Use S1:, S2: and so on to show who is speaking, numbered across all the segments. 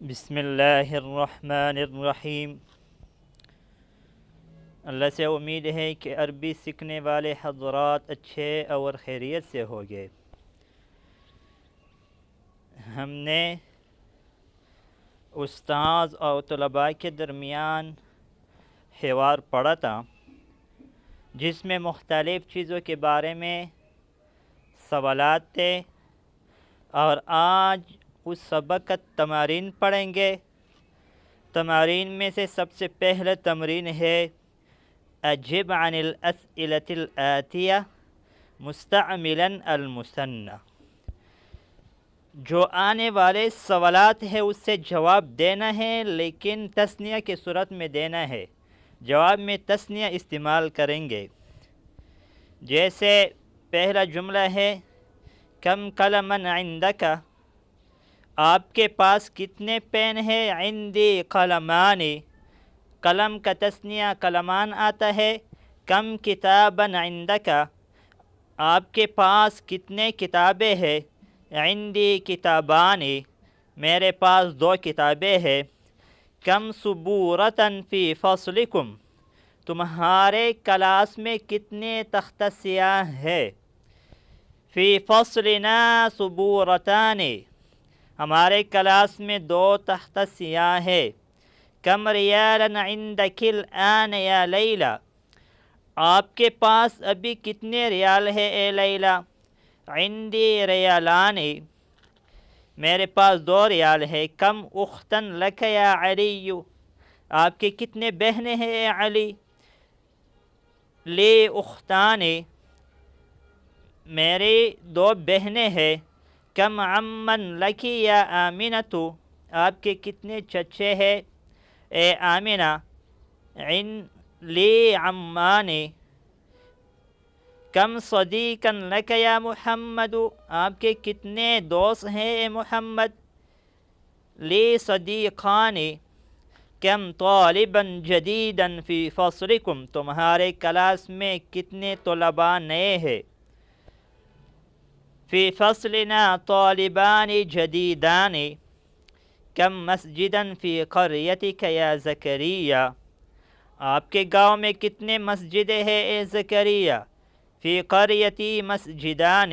S1: بسم اللہ الرحمن الرحیم۔ اللہ سے امید ہے کہ عربی سیکھنے والے حضرات اچھے اور خیریت سے ہو گئے۔ ہم نے استاذ اور طلباء کے درمیان حوار پڑھا تھا، جس میں مختلف چیزوں کے بارے میں سوالات تھے، اور آج اس سبق کا تمارین پڑھیں گے۔ تمارین میں سے سب سے پہلا تمرین ہے اجب عن الاسئلة الآتیہ مستعملا المثنى۔ جو آنے والے سوالات ہیں اس سے جواب دینا ہے، لیکن تثنیہ کی صورت میں دینا ہے۔ جواب میں تثنیہ استعمال کریں گے۔ جیسے پہلا جملہ ہے کم قلما عندک، آپ کے پاس کتنے پین ہیں؟ عندی قلمان، قلم کا تثنیہ قلمان آتا ہے۔ کم کتابا عندک، آپ کے پاس کتنے کتابیں ہیں؟ عندی کتابان، میرے پاس 2 کتابیں ہیں۔ کم سبورتا فی فصلکم، تمہارے کلاس میں کتنے تختہ سیاہ ہے؟ فی فصلنا سبورتان، ہمارے کلاس میں 2 تختہ سیاہ ہے۔ کم ریالا عندک الآن یا لیلا، آپ کے پاس ابھی کتنے ریال ہے اے لیلا؟ عندی ریالان، میرے پاس 2 ریال ہے۔ کم اختن لک یا علی، آپ کے کتنے بہنیں ہیں اے علی؟ لی اختان، میری 2 بہنیں ہیں۔ کم عمن لکی یا آمنۃ، آپ کے کتنے چچے ہیں اے آمنہ؟ لی عمان۔ کم صدیقا لک یا محمد، آپ کے کتنے دوست ہیں اے محمد؟ لی صدیقان۔ کم طالبا جدیدا فی فصلکم، تمہارے کلاس میں کتنے طلباء نئے ہیں؟ فی فصلنا طالبان جدیدان۔ کم مسجدا فی قریتک یا زکریا، آپ کے گاؤں میں کتنے مسجدیں ہیں اے زکریا؟ فی قریتی مسجدان،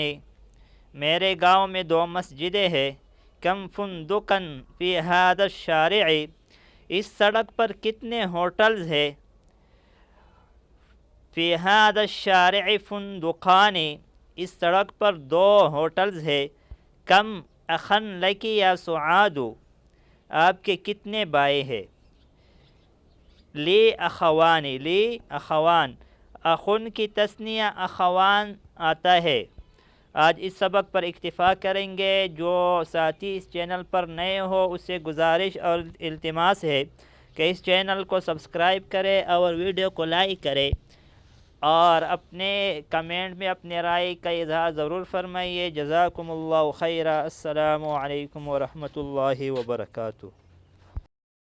S1: میرے گاؤں میں 2 مسجدیں ہیں۔ کم فندقا فی ھذا الشارع، اس سڑک پر کتنے ہوٹلز ہیں؟ فی ھذا الشارع فندقان، اس سڑک پر 2 ہوٹلز ہیں۔ کم اخا لک یا سعاد، آپ کے کتنے بھائی ہیں؟ لی اخوان، لی اخوان، اخن کی تثنیہ اخوان آتا ہے۔ آج اس سبق پر اکتفا کریں گے۔ جو ساتھی اس چینل پر نئے ہو اس سے گزارش اور التماس ہے کہ اس چینل کو سبسکرائب کرے اور ویڈیو کو لائک کرے، اور اپنے کمنٹ میں اپنے رائے کا اظہار ضرور فرمائیے۔ جزاکم اللہ خیرا۔ السلام علیکم ورحمۃ اللہ وبرکاتہ۔